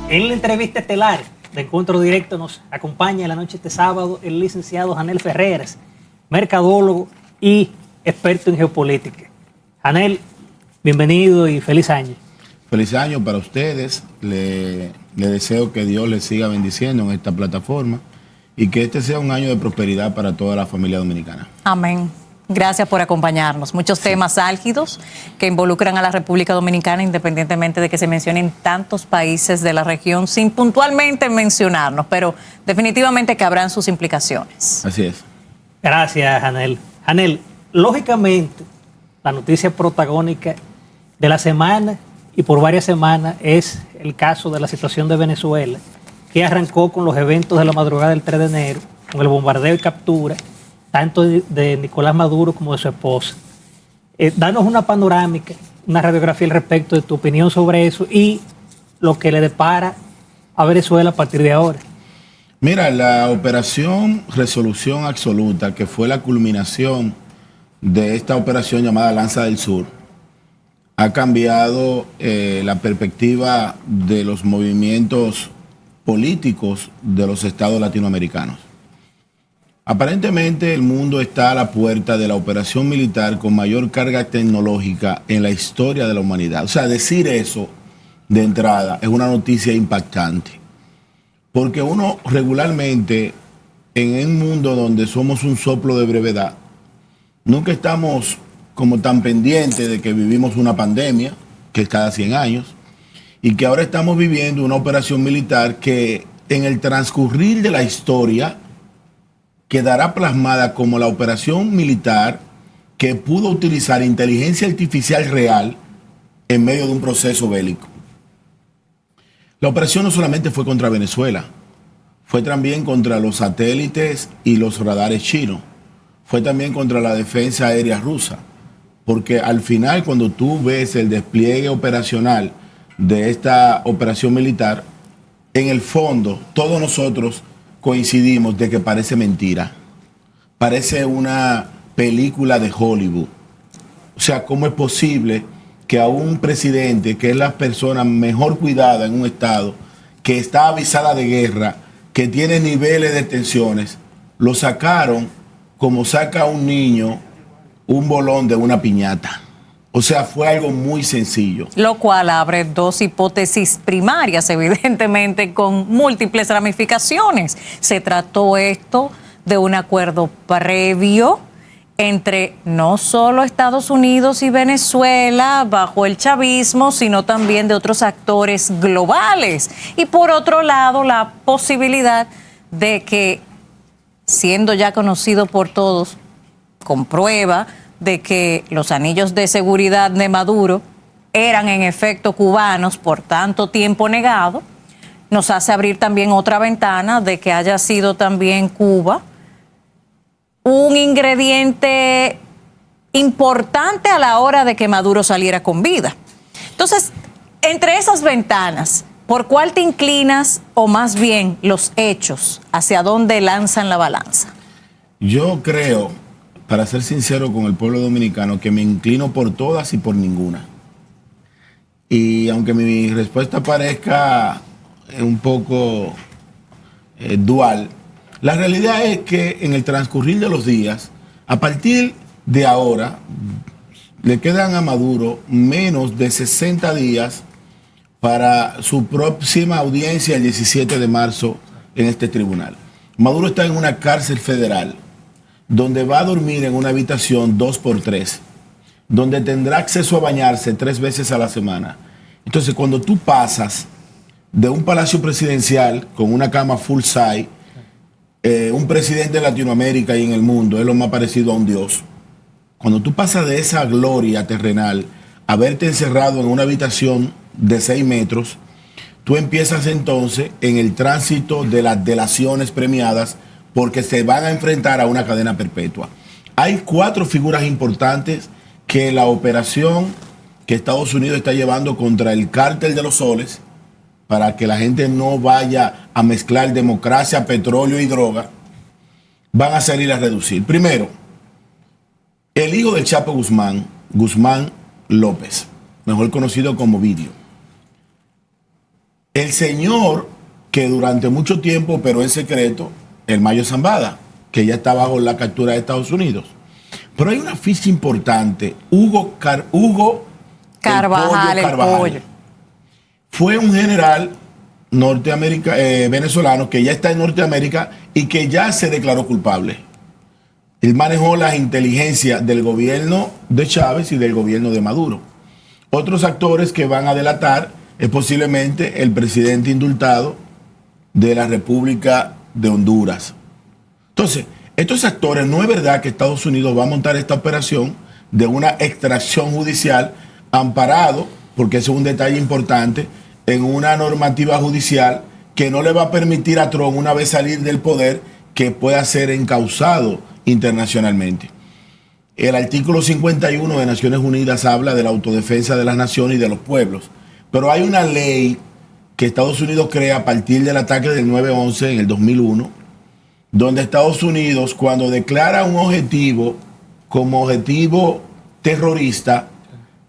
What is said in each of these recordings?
En la entrevista estelar de Encuentro Directo nos acompaña la noche de este sábado el licenciado Janel Ferreras, mercadólogo y experto en geopolítica. Janel, bienvenido y feliz año. Feliz año para ustedes. Le deseo que Dios les siga bendiciendo en esta plataforma y que este sea un año de prosperidad para toda la familia dominicana. Amén. Gracias por acompañarnos. Muchos temas álgidos que involucran a la República Dominicana, independientemente de que se mencionen tantos países de la región, sin puntualmente mencionarnos, pero definitivamente que habrán sus implicaciones. Así es. Gracias, Janel. Janel, lógicamente, la noticia protagónica de la semana y por varias semanas es el caso de la situación de Venezuela, que arrancó con los eventos de la madrugada del 3 de enero, con el bombardeo y captura tanto de Nicolás Maduro como de su esposa. Danos una panorámica, una radiografía al respecto de tu opinión sobre eso y lo que le depara a Venezuela a partir de ahora. Mira, la operación Resolución Absoluta, que fue la culminación de esta operación llamada Lanza del Sur, ha cambiado la perspectiva de los movimientos políticos de los estados latinoamericanos. Aparentemente el mundo está a la puerta de la operación militar con mayor carga tecnológica en la historia de la humanidad. O sea, decir eso de entrada es una noticia impactante. Porque uno regularmente, en un mundo donde somos un soplo de brevedad, nunca estamos como tan pendientes de que vivimos una pandemia, que es cada 100 años, y que ahora estamos viviendo una operación militar que en el transcurrir de la historia quedará plasmada como la operación militar que pudo utilizar inteligencia artificial real en medio de un proceso bélico. La operación no solamente fue contra Venezuela, fue también contra los satélites y los radares chinos, fue también contra la defensa aérea rusa, porque al final cuando tú ves el despliegue operacional de esta operación militar, en el fondo todos nosotros coincidimos de que parece mentira, parece una película de Hollywood. O sea, ¿cómo es posible que a un presidente, que es la persona mejor cuidada en un estado, que está avisada de guerra, que tiene niveles de tensiones, lo sacaron como saca a un niño un bolón de una piñata? O sea, fue algo muy sencillo. Lo cual abre dos hipótesis primarias, evidentemente, con múltiples ramificaciones. Se trató esto de un acuerdo previo entre no solo Estados Unidos y Venezuela bajo el chavismo, sino también de otros actores globales. Y por otro lado, la posibilidad de que, siendo ya conocido por todos, con prueba de que los anillos de seguridad de Maduro eran en efecto cubanos por tanto tiempo negado, nos hace abrir también otra ventana de que haya sido también Cuba un ingrediente importante a la hora de que Maduro saliera con vida. Entonces, entre esas ventanas, ¿por cuál te inclinas o más bien los hechos hacia dónde lanzan la balanza? Yo creo, para ser sincero con el pueblo dominicano, que me inclino por todas y por ninguna. Y aunque mi respuesta parezca un poco dual, la realidad es que en el transcurrir de los días, a partir de ahora, le quedan a Maduro menos de 60 días para su próxima audiencia el 17 de marzo en este tribunal. Maduro está en una cárcel federal, donde va a dormir en una habitación 2x3, donde tendrá acceso a bañarse 3 veces a la semana. Entonces, cuando tú pasas de un palacio presidencial con una cama full size, un presidente de Latinoamérica y en el mundo es lo más parecido a un dios. Cuando tú pasas de esa gloria terrenal a verte encerrado en una habitación de 6 metros, tú empiezas entonces en el tránsito de las delaciones premiadas, porque se van a enfrentar a una cadena perpetua. Hay 4 figuras importantes que la operación que Estados Unidos está llevando contra el cártel de los soles, para que la gente no vaya a mezclar democracia, petróleo y droga, van a salir a reducir. Primero, el hijo del Chapo Guzmán, Guzmán López, mejor conocido como Vidio. el señor que durante mucho tiempo operó en secreto, el Mayo Zambada, que ya está bajo la captura de Estados Unidos. Pero hay una ficha importante, Hugo Carvajal, el pollo. Fue un general venezolano que ya está en Norteamérica y que ya se declaró culpable. Él manejó las inteligencias del gobierno de Chávez y del gobierno de Maduro. Otros actores que van a delatar es posiblemente el presidente indultado de la República de Honduras. Entonces, estos actores, no es verdad que Estados Unidos va a montar esta operación de una extracción judicial amparado, porque eso es un detalle importante, en una normativa judicial que no le va a permitir a Trump, una vez salir del poder, que pueda ser encausado internacionalmente. El artículo 51 de Naciones Unidas habla de la autodefensa de las naciones y de los pueblos, pero hay una ley que Estados Unidos crea a partir del ataque del 9/11 en el 2001, donde Estados Unidos, cuando declara un objetivo como objetivo terrorista,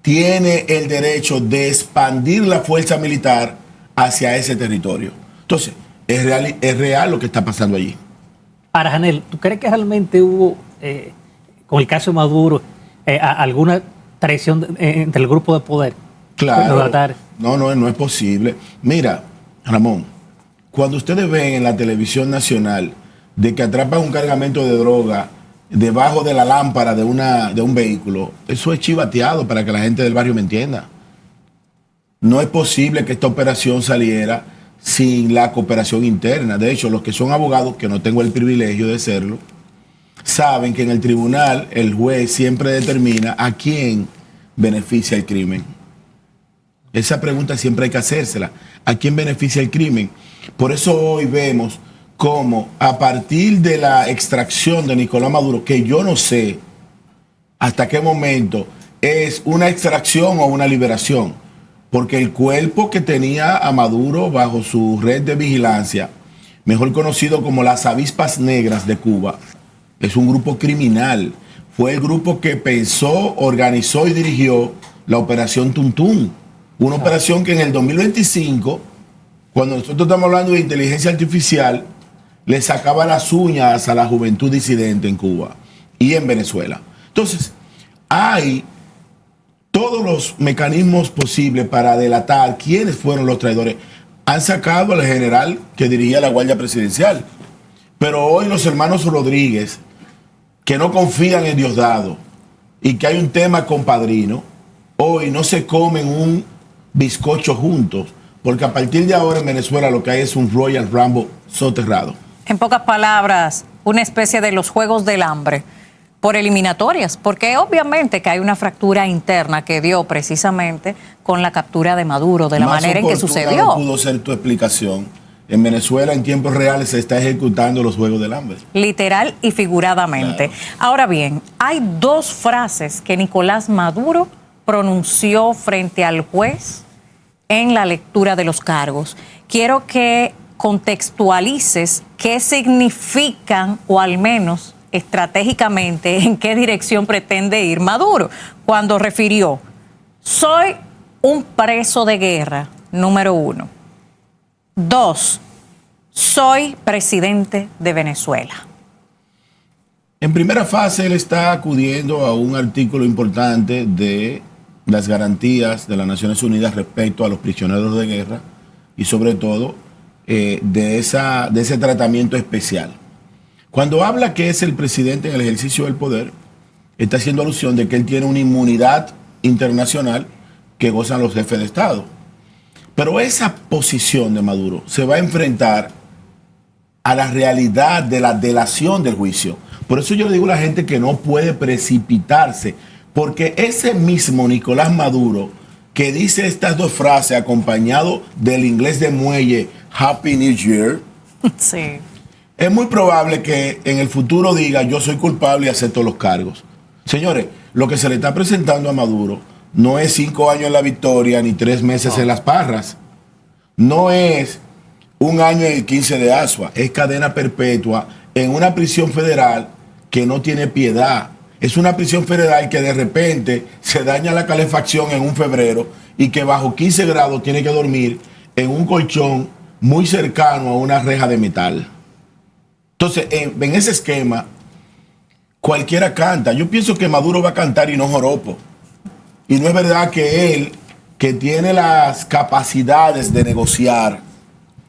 tiene el derecho de expandir la fuerza militar hacia ese territorio. Entonces, es real lo que está pasando allí. Ahora, Janel, ¿tú crees que realmente hubo, con el caso de Maduro, alguna traición entre el grupo de poder? Claro. No es posible. Mira, Ramón, cuando ustedes ven en la televisión nacional de que atrapan un cargamento de droga debajo de la lámpara de un vehículo, eso es chivateado, para que la gente del barrio me entienda. No es posible que esta operación saliera sin la cooperación interna. De hecho, los que son abogados, que no tengo el privilegio de serlo, saben que en el tribunal el juez siempre determina a quién beneficia el crimen. Esa pregunta siempre hay que hacérsela. ¿A quién beneficia el crimen? Por eso hoy vemos cómo a partir de la extracción de Nicolás Maduro, que yo no sé hasta qué momento es una extracción o una liberación, porque el cuerpo que tenía a Maduro bajo su red de vigilancia, mejor conocido como las Avispas Negras de Cuba, es un grupo criminal. Fue el grupo que pensó, organizó y dirigió la operación Tuntún, una operación que en el 2025, cuando nosotros estamos hablando de inteligencia artificial, le sacaba las uñas a la juventud disidente en Cuba y en Venezuela. Entonces, hay todos los mecanismos posibles para delatar quiénes fueron los traidores. Han sacado al general que dirigía la Guardia Presidencial, pero hoy los hermanos Rodríguez, que no confían en Diosdado y que hay un tema compadrino, hoy no se comen un bizcocho juntos, porque a partir de ahora en Venezuela lo que hay es un Royal Rumble soterrado. En pocas palabras, una especie de los Juegos del Hambre por eliminatorias, porque obviamente que hay una fractura interna que dio precisamente con la captura de Maduro, de la manera en que sucedió. No pudo ser tu explicación. En Venezuela en tiempos reales se está ejecutando los Juegos del Hambre. Literal y figuradamente. Claro. Ahora bien, hay dos frases que Nicolás Maduro pronunció frente al juez en la lectura de los cargos. Quiero que contextualices qué significan, o al menos estratégicamente, en qué dirección pretende ir Maduro, cuando refirió: soy un preso de guerra, número 1. 2, soy presidente de Venezuela. En primera fase, él está acudiendo a un artículo importante de las garantías de las Naciones Unidas respecto a los prisioneros de guerra y sobre todo de ese tratamiento especial. Cuando habla que es el presidente en el ejercicio del poder, está haciendo alusión de que él tiene una inmunidad internacional que gozan los jefes de Estado. Pero esa posición de Maduro se va a enfrentar a la realidad de la delación del juicio. Por eso yo le digo a la gente que no puede precipitarse, porque ese mismo Nicolás Maduro que dice estas dos frases acompañado del inglés de muelle Happy New Year, sí, es muy probable que en el futuro diga: yo soy culpable y acepto los cargos. Señores, lo que se le está presentando a Maduro no es 5 años en la victoria ni 3 meses en las parras. No es 1 año en el 15 de Asua. Es cadena perpetua en una prisión federal que no tiene piedad. Es una prisión federal que de repente se daña la calefacción en un febrero y que bajo 15 grados tiene que dormir en un colchón muy cercano a una reja de metal. Entonces, en ese esquema, cualquiera canta. Yo pienso que Maduro va a cantar y no joropo. Y no es verdad que él, que tiene las capacidades de negociar.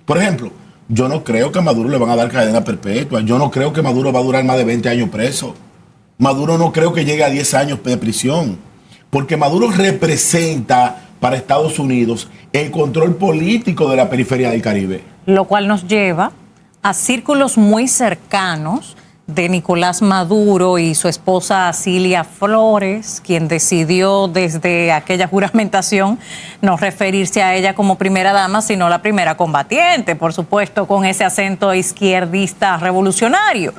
Por ejemplo, yo no creo que a Maduro le van a dar cadena perpetua. Yo no creo que Maduro va a durar más de 20 años preso. Maduro no creo que llegue a 10 años de prisión. Porque Maduro representa para Estados Unidos el control político de la periferia del Caribe. Lo cual nos lleva a círculos muy cercanos de Nicolás Maduro y su esposa Cilia Flores, quien decidió desde aquella juramentación no referirse a ella como primera dama, sino la primera combatiente, por supuesto, con ese acento izquierdista revolucionario.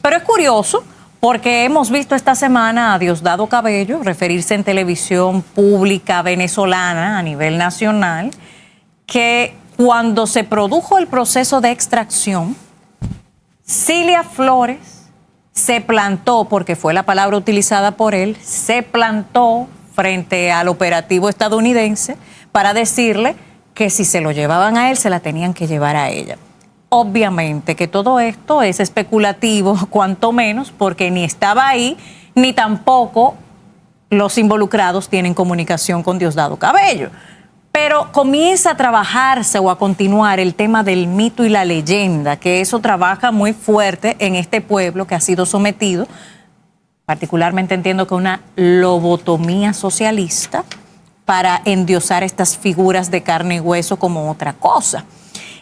Pero es curioso porque hemos visto esta semana a Diosdado Cabello referirse en televisión pública venezolana a nivel nacional, que cuando se produjo el proceso de extracción, Cilia Flores se plantó, porque fue la palabra utilizada por él, se plantó frente al operativo estadounidense para decirle que si se lo llevaban a él, se la tenían que llevar a ella. Obviamente que todo esto es especulativo, cuanto menos, porque ni estaba ahí, ni tampoco los involucrados tienen comunicación con Diosdado Cabello. Pero comienza a trabajarse o a continuar el tema del mito y la leyenda, que eso trabaja muy fuerte en este pueblo que ha sido sometido, particularmente entiendo que una lobotomía socialista, para endiosar estas figuras de carne y hueso como otra cosa.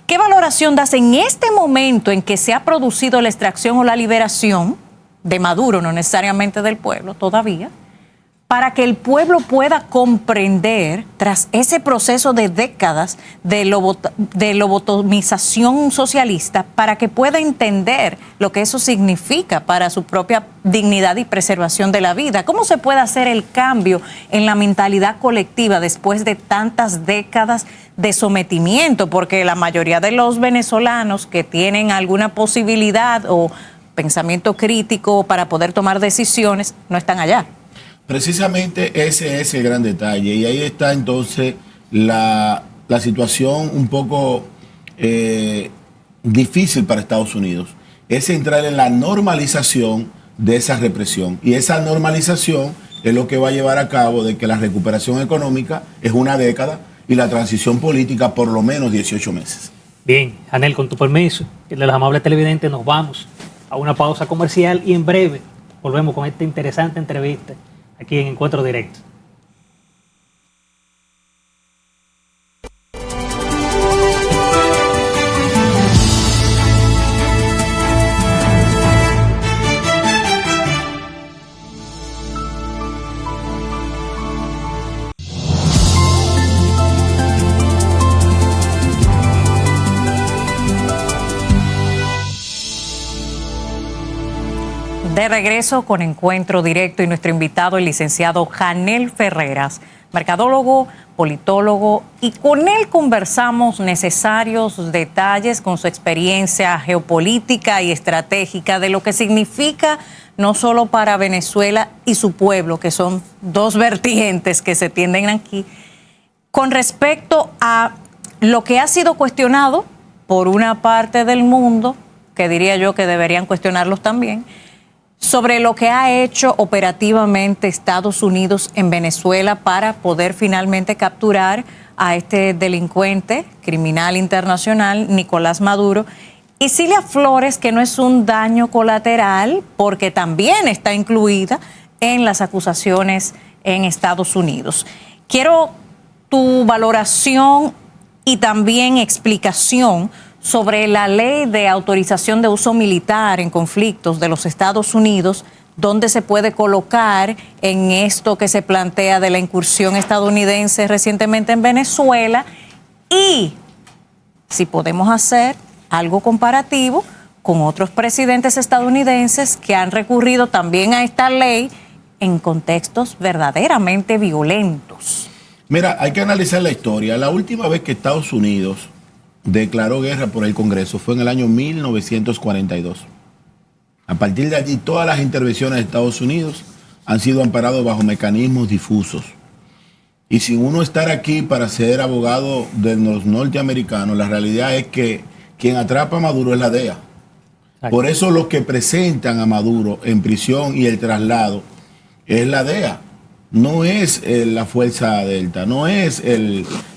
¿Qué valoración das en este momento en que se ha producido la extracción o la liberación de Maduro, no necesariamente del pueblo todavía, para que el pueblo pueda comprender, tras ese proceso de décadas de lobotomización socialista, para que pueda entender lo que eso significa para su propia dignidad y preservación de la vida? ¿Cómo se puede hacer el cambio en la mentalidad colectiva después de tantas décadas de sometimiento? Porque la mayoría de los venezolanos que tienen alguna posibilidad o pensamiento crítico para poder tomar decisiones no están allá. Precisamente ese es el gran detalle, y ahí está entonces la situación un poco difícil para Estados Unidos. Es entrar en la normalización de esa represión, y esa normalización es lo que va a llevar a cabo de que la recuperación económica es una década y la transición política por lo menos 18 meses. Bien, Janel, con tu permiso, y de los amables televidentes, nos vamos a una pausa comercial y en breve volvemos con esta interesante entrevista aquí en Encuentro Directo. De regreso con Encuentro Directo y nuestro invitado, el licenciado Janel Ferreras, mercadólogo, politólogo, y con él conversamos necesarios detalles con su experiencia geopolítica y estratégica de lo que significa no solo para Venezuela y su pueblo, que son dos vertientes que se tienden aquí, con respecto a lo que ha sido cuestionado por una parte del mundo, que diría yo que deberían cuestionarlos también, sobre lo que ha hecho operativamente Estados Unidos en Venezuela para poder finalmente capturar a este delincuente criminal internacional, Nicolás Maduro, y Cilia Flores, que no es un daño colateral porque también está incluida en las acusaciones en Estados Unidos. Quiero tu valoración y también explicación sobre la ley de autorización de uso militar en conflictos de los Estados Unidos, donde se puede colocar en esto que se plantea de la incursión estadounidense recientemente en Venezuela, y si podemos hacer algo comparativo con otros presidentes estadounidenses que han recurrido también a esta ley en contextos verdaderamente violentos. Mira, hay que analizar la historia. La última vez que Estados Unidos declaró guerra por el Congreso fue en el año 1942. A partir de allí, todas las intervenciones de Estados Unidos han sido amparadas bajo mecanismos difusos. Y sin uno estar aquí para ser abogado de los norteamericanos, la realidad es que quien atrapa a Maduro es la DEA. Exacto. Por eso los que presentan a Maduro en prisión y el traslado es la DEA. No es la Fuerza Delta, no es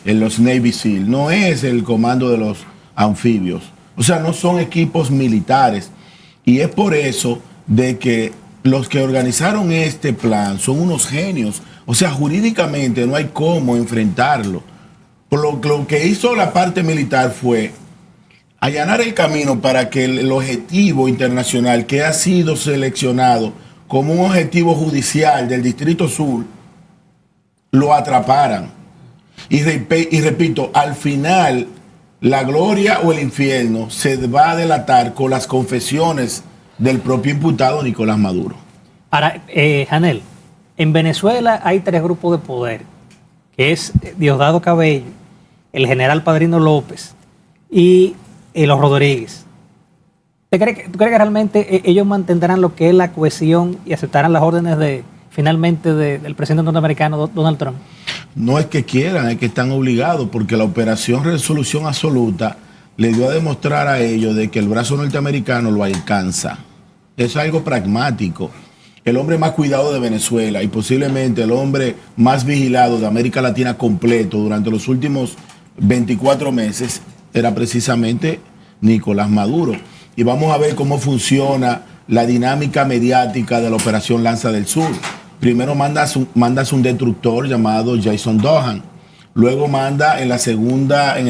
los Navy SEAL, no es el comando de los anfibios. O sea, no son equipos militares. Y es por eso de que los que organizaron este plan son unos genios. O sea, jurídicamente no hay cómo enfrentarlo. Por lo que hizo la parte militar fue allanar el camino para que el objetivo internacional que ha sido seleccionado como un objetivo judicial del Distrito Sur lo atraparan. Y repito, al final la gloria o el infierno se va a delatar con las confesiones del propio imputado Nicolás Maduro. Ahora, Janel, en Venezuela hay 3 grupos de poder, que es Diosdado Cabello, el general Padrino López y los Rodríguez. ¿Tú crees que realmente ellos mantendrán lo que es la cohesión y aceptarán las órdenes finalmente del presidente norteamericano Donald Trump? No es que quieran, es que están obligados, porque la operación Resolución Absoluta le dio a demostrar a ellos de que el brazo norteamericano lo alcanza. Eso es algo pragmático. El hombre más cuidado de Venezuela y posiblemente el hombre más vigilado de América Latina completo durante los últimos 24 meses era precisamente Nicolás Maduro. Y vamos a ver cómo funciona la dinámica mediática de la operación Lanza del Sur. Primero mandas un destructor llamado Jason Dohan. Luego manda en el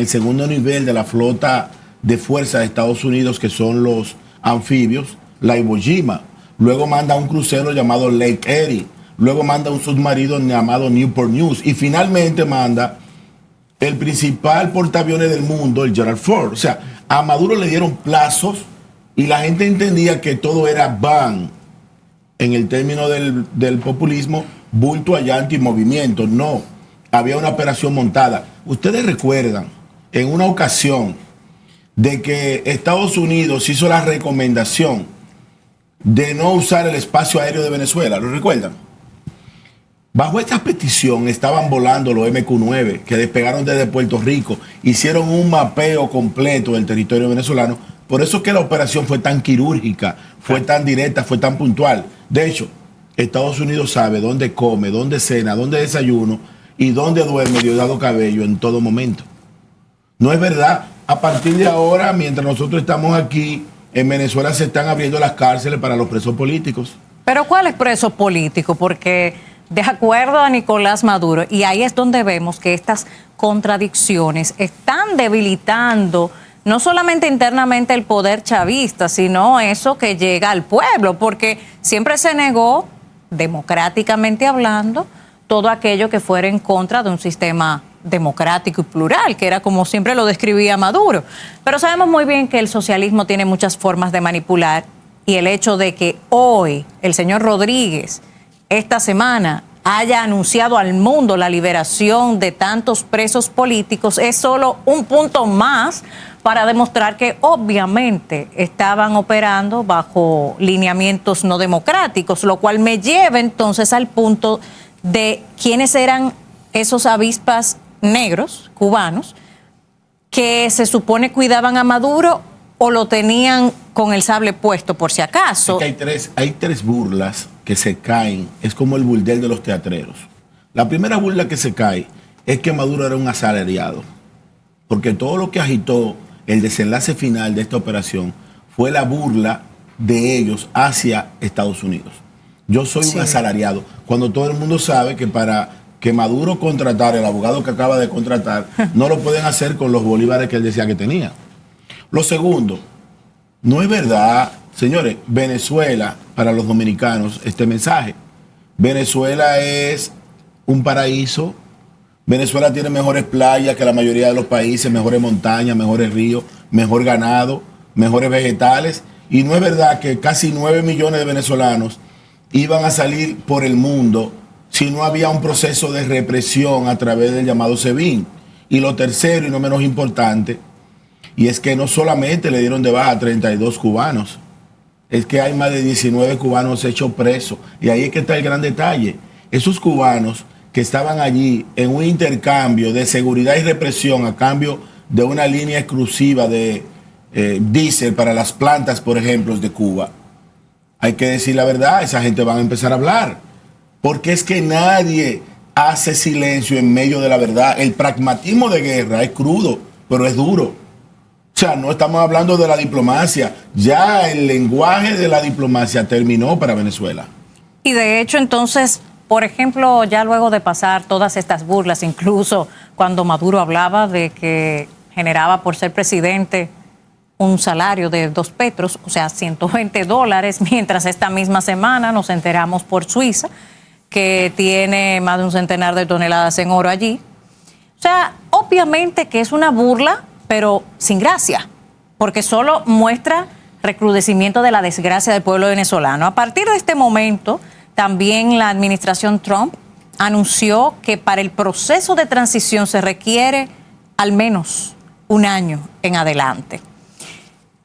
segundo nivel de la flota de fuerza de Estados Unidos, que son los anfibios, la Iwo Jima. Luego manda un crucero llamado Lake Erie. Luego manda un submarino llamado Newport News. Y finalmente manda el principal portaaviones del mundo, el Gerald Ford. O sea, a Maduro le dieron plazos y la gente entendía que todo era van, en el término del populismo, bulto allante y movimiento. No, había una operación montada. Ustedes recuerdan en una ocasión de que Estados Unidos hizo la recomendación de no usar el espacio aéreo de Venezuela, ¿lo recuerdan? Bajo esta petición estaban volando los MQ-9 que despegaron desde Puerto Rico, hicieron un mapeo completo del territorio venezolano. Por eso es que la operación fue tan quirúrgica, fue tan directa, fue tan puntual. De hecho, Estados Unidos sabe dónde come, dónde cena, dónde desayuno y dónde duerme Diosdado Cabello en todo momento. No es verdad. A partir de ahora, mientras nosotros estamos aquí, en Venezuela se están abriendo las cárceles para los presos políticos. Pero ¿cuál es preso político? Porque de acuerdo a Nicolás Maduro, y ahí es donde vemos que estas contradicciones están debilitando no solamente internamente el poder chavista, sino eso que llega al pueblo, porque siempre se negó, democráticamente hablando, todo aquello que fuera en contra de un sistema democrático y plural, que era como siempre lo describía Maduro. Pero sabemos muy bien que el socialismo tiene muchas formas de manipular, y el hecho de que hoy el señor Rodríguez, esta semana, haya anunciado al mundo la liberación de tantos presos políticos es solo un punto más para demostrar que obviamente estaban operando bajo lineamientos no democráticos, lo cual me lleva entonces al punto de quiénes eran esos avispas negros cubanos que se supone cuidaban a Maduro o lo tenían con el sable puesto por si acaso. Es que hay tres burlas que se caen, es como el burdel de los teatreros. La primera burla que se cae es que Maduro era un asalariado, porque todo lo que agitó el desenlace final de esta operación fue la burla de ellos hacia Estados Unidos. Yo soy un asalariado, cuando todo el mundo sabe que para que Maduro contratara, el abogado que acaba de contratar, no lo pueden hacer con los bolívares que él decía que tenía. Lo segundo, no es verdad, señores, Venezuela, para los dominicanos, este mensaje, Venezuela es un paraíso, Venezuela tiene mejores playas que la mayoría de los países, mejores montañas, mejores ríos, mejor ganado, mejores vegetales, y no es verdad que casi 9 millones de venezolanos iban a salir por el mundo si no había un proceso de represión a través del llamado SEBIN. Y lo tercero, y no menos importante, y es que no solamente le dieron de baja a 32 cubanos, es que hay más de 19 cubanos hechos presos. Y ahí es que está el gran detalle. Esos cubanos que estaban allí en un intercambio de seguridad y represión a cambio de una línea exclusiva de diésel para las plantas, por ejemplo, de Cuba. Hay que decir la verdad, esa gente va a empezar a hablar, porque es que nadie hace silencio en medio de la verdad. El pragmatismo de guerra es crudo, pero es duro. O sea, no estamos hablando de la diplomacia, ya el lenguaje de la diplomacia terminó para Venezuela. Y de hecho, entonces, por ejemplo, ya luego de pasar todas estas burlas, incluso cuando Maduro hablaba de que generaba por ser presidente un salario de 2 petros, o sea, $120, mientras esta misma semana nos enteramos por Suiza que tiene más de un centenar de toneladas en oro allí. O sea, obviamente que es una burla, pero sin gracia, porque solo muestra recrudecimiento de la desgracia del pueblo venezolano. A partir de este momento, también la administración Trump anunció que para el proceso de transición se requiere al menos un año en adelante.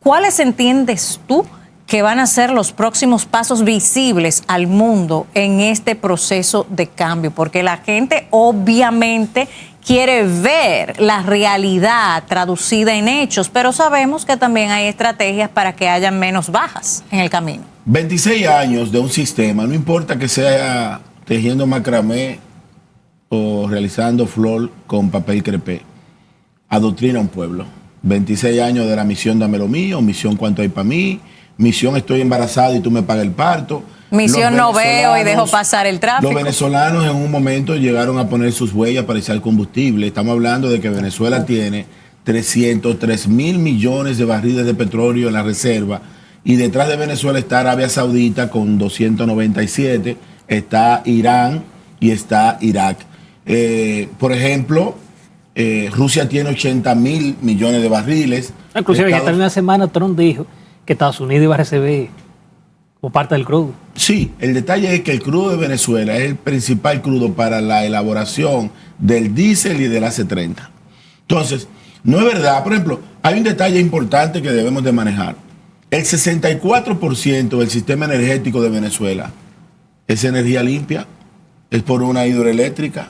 ¿Cuáles entiendes tú que van a ser los próximos pasos visibles al mundo en este proceso de cambio? Porque la gente obviamente quiere ver la realidad traducida en hechos, pero sabemos que también hay estrategias para que haya menos bajas en el camino. 26 años de un sistema, no importa que sea tejiendo macramé o realizando flor con papel crepé, adoctrina a un pueblo. 26 años de la misión Dame lo mío, misión Cuánto hay para mí, misión Estoy embarazada y tú me pagas el parto. Misión No veo y dejo pasar el tráfico. Los venezolanos en un momento llegaron a poner sus huellas para echar combustible. Estamos hablando de que Venezuela tiene 303 mil millones de barriles de petróleo en la reserva, y detrás de Venezuela está Arabia Saudita con 297, está Irán y está Irak. Por ejemplo, Rusia tiene 80 mil millones de barriles. Inclusive ya en una semana Trump dijo que Estados Unidos iba a recibir como parte del crudo. Sí, el detalle es que el crudo de Venezuela es el principal crudo para la elaboración del diésel y del AC-30. Entonces, no es verdad. Por ejemplo, hay un detalle importante que debemos de manejar. El 64% del sistema energético de Venezuela es energía limpia, es por una hidroeléctrica.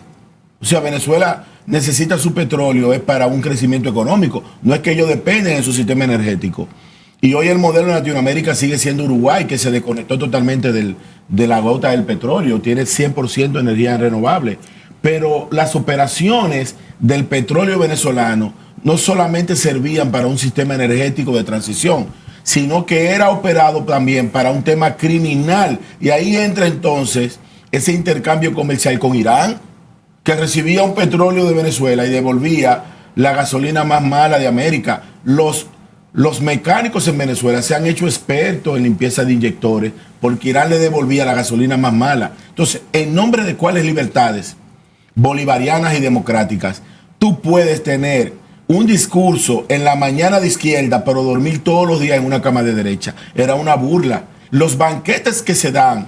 O sea, Venezuela necesita su petróleo, es para un crecimiento económico. No es que ellos dependen de su sistema energético. Y hoy el modelo en Latinoamérica sigue siendo Uruguay, que se desconectó totalmente de la gota del petróleo, tiene 100% energía renovable. Pero las operaciones del petróleo venezolano no solamente servían para un sistema energético de transición, sino que era operado también para un tema criminal. Y ahí entra entonces ese intercambio comercial con Irán, que recibía un petróleo de Venezuela y devolvía la gasolina más mala de América. Los mecánicos en Venezuela se han hecho expertos en limpieza de inyectores porque Irán le devolvía la gasolina más mala. Entonces, ¿en nombre de cuáles libertades bolivarianas y democráticas tú puedes tener un discurso en la mañana de izquierda, pero dormir todos los días en una cama de derecha? Era una burla. Los banquetes que se dan,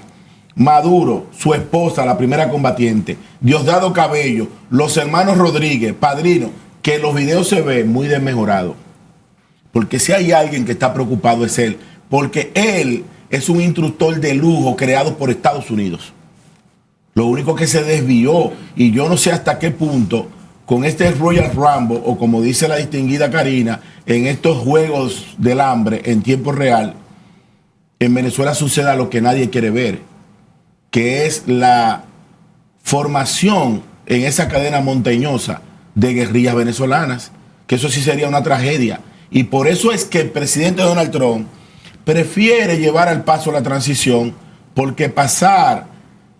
Maduro, su esposa, la primera combatiente, Diosdado Cabello, los hermanos Rodríguez, Padrino, que los videos se ven muy desmejorados. Porque si hay alguien que está preocupado es él, porque él es un instructor de lujo creado por Estados Unidos. Lo único que se desvió, y yo no sé hasta qué punto, con este Royal Rumble, o como dice la distinguida Karina, en estos juegos del hambre en tiempo real, en Venezuela suceda lo que nadie quiere ver, que es la formación en esa cadena montañosa de guerrillas venezolanas, que eso sí sería una tragedia. Y por eso es que el presidente Donald Trump prefiere llevar al paso la transición, porque pasar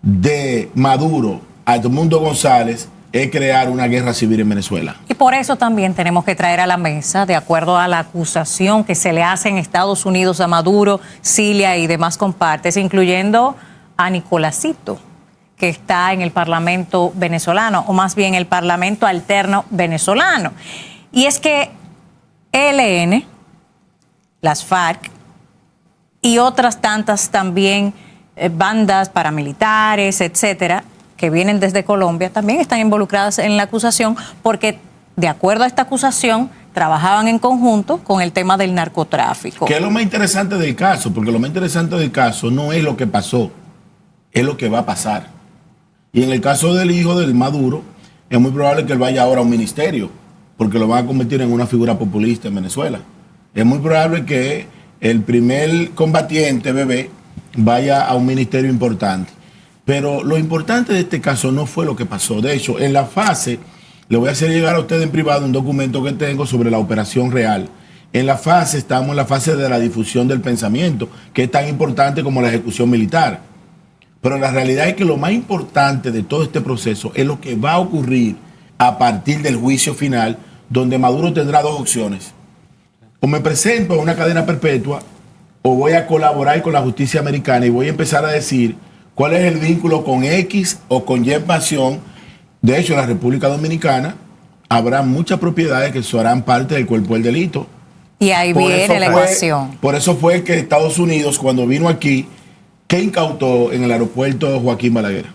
de Maduro a Edmundo González es crear una guerra civil en Venezuela. Y por eso también tenemos que traer a la mesa, de acuerdo a la acusación que se le hace en Estados Unidos a Maduro, Cilia y demás compartes, incluyendo a Nicolásito, que está en el Parlamento venezolano, o más bien el Parlamento alterno venezolano. Y es que ELN, las FARC y otras tantas también bandas paramilitares, etcétera, que vienen desde Colombia, también están involucradas en la acusación porque, de acuerdo a esta acusación, trabajaban en conjunto con el tema del narcotráfico. Que es lo más interesante del caso, porque lo más interesante del caso no es lo que pasó, es lo que va a pasar. Y en el caso del hijo del Maduro, es muy probable que él vaya ahora a un ministerio, porque lo van a convertir en una figura populista en Venezuela. Es muy probable que el primer combatiente, bebé, vaya a un ministerio importante. Pero lo importante de este caso no fue lo que pasó. De hecho, en la fase, le voy a hacer llegar a usted en privado un documento que tengo sobre la operación real. En la fase, estamos en la fase de la difusión del pensamiento, que es tan importante como la ejecución militar. Pero la realidad es que lo más importante de todo este proceso es lo que va a ocurrir a partir del juicio final, donde Maduro tendrá dos opciones. O me presento a una cadena perpetua, o voy a colaborar con la justicia americana y voy a empezar a decir cuál es el vínculo con X o con Y nación. De hecho, en la República Dominicana habrá muchas propiedades que serán parte del cuerpo del delito. Y ahí viene la ecuación. Por eso fue que Estados Unidos, cuando vino aquí, ¿qué incautó en el aeropuerto Joaquín Balaguer?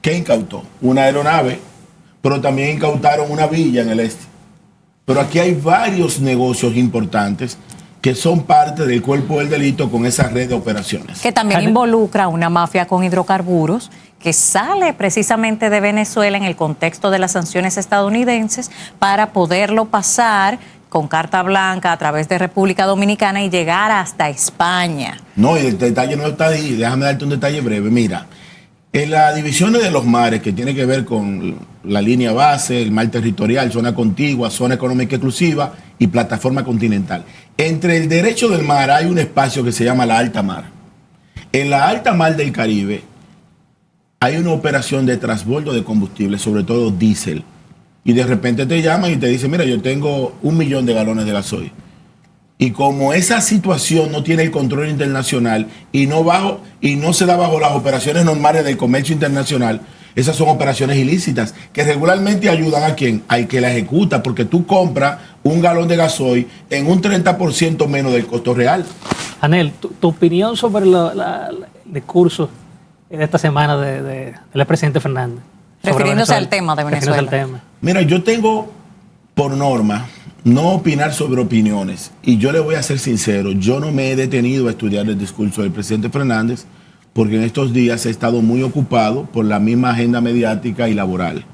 ¿Qué incautó? Una aeronave, pero también incautaron una villa en el este. Pero aquí hay varios negocios importantes que son parte del cuerpo del delito con esa red de operaciones. Que también involucra una mafia con hidrocarburos que sale precisamente de Venezuela en el contexto de las sanciones estadounidenses para poderlo pasar con carta blanca a través de República Dominicana y llegar hasta España. No, y el detalle no está ahí. Déjame darte un detalle breve. Mira, en las divisiones de los mares, que tiene que ver con la línea base, el mar territorial, zona contigua, zona económica exclusiva y plataforma continental. Entre el derecho del mar hay un espacio que se llama la alta mar. En la alta mar del Caribe hay una operación de transbordo de combustible, sobre todo diésel. Y de repente te llaman y te dicen, mira, yo tengo 1 millón de galones de gasoil. Y como esa situación no tiene el control internacional y no se da bajo las operaciones normales del comercio internacional, esas son operaciones ilícitas que regularmente ayudan a quién, al que la ejecuta, porque tú compras un galón de gasoil en un 30% menos del costo real. Anel, tu opinión sobre el discurso de esta semana del presidente Fernández. Refiriéndose al tema de Venezuela. Mira, yo tengo por norma no opinar sobre opiniones. Y yo le voy a ser sincero, yo no me he detenido a estudiar el discurso del presidente Fernández porque en estos días he estado muy ocupado por la misma agenda mediática y laboral.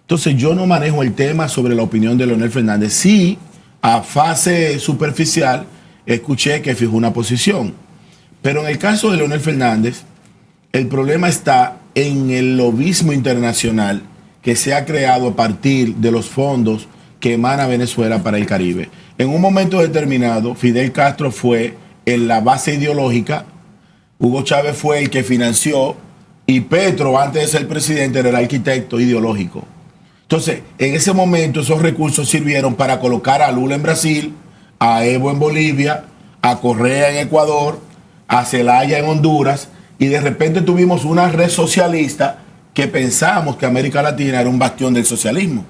Entonces yo no manejo el tema sobre la opinión de Leonel Fernández. Sí, a fase superficial, escuché que fijó una posición. Pero en el caso de Leonel Fernández, el problema está en el lobismo internacional que se ha creado a partir de los fondos que emana Venezuela para el Caribe. En un momento determinado, Fidel Castro fue en la base ideológica, Hugo Chávez fue el que financió y Petro, antes de ser presidente, era el arquitecto ideológico. Entonces, en ese momento esos recursos sirvieron para colocar a Lula en Brasil, a Evo en Bolivia, a Correa en Ecuador, a Zelaya en Honduras, y de repente tuvimos una red socialista que pensamos que América Latina era un bastión del socialismo,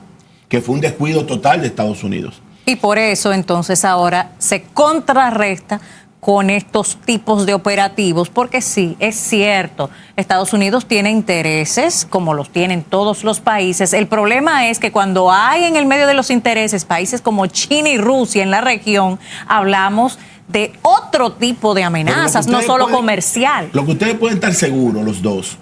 que fue un descuido total de Estados Unidos. Y por eso entonces ahora se contrarresta con estos tipos de operativos, porque sí, es cierto, Estados Unidos tiene intereses, como los tienen todos los países. El problema es que cuando hay en el medio de los intereses países como China y Rusia en la región, hablamos de otro tipo de amenazas, no solo comercial. Lo que ustedes pueden estar seguros, los dos,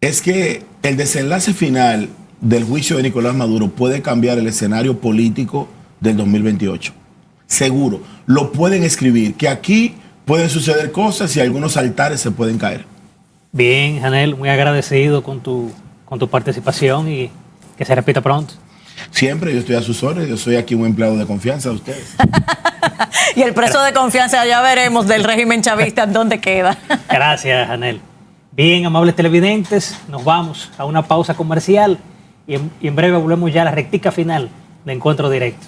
es que el desenlace final del juicio de Nicolás Maduro puede cambiar el escenario político del 2028. Seguro. Lo pueden escribir, que aquí pueden suceder cosas y algunos altares se pueden caer. Bien, Anel, muy agradecido con tu participación y que se repita pronto. Siempre, yo estoy a sus órdenes, yo soy aquí un empleado de confianza de ustedes. Y el preso de confianza, ya veremos del régimen chavista en dónde queda. Gracias, Anel. Bien, amables televidentes, nos vamos a una pausa comercial y en breve volvemos ya a la rectica final de Encuentro Directo.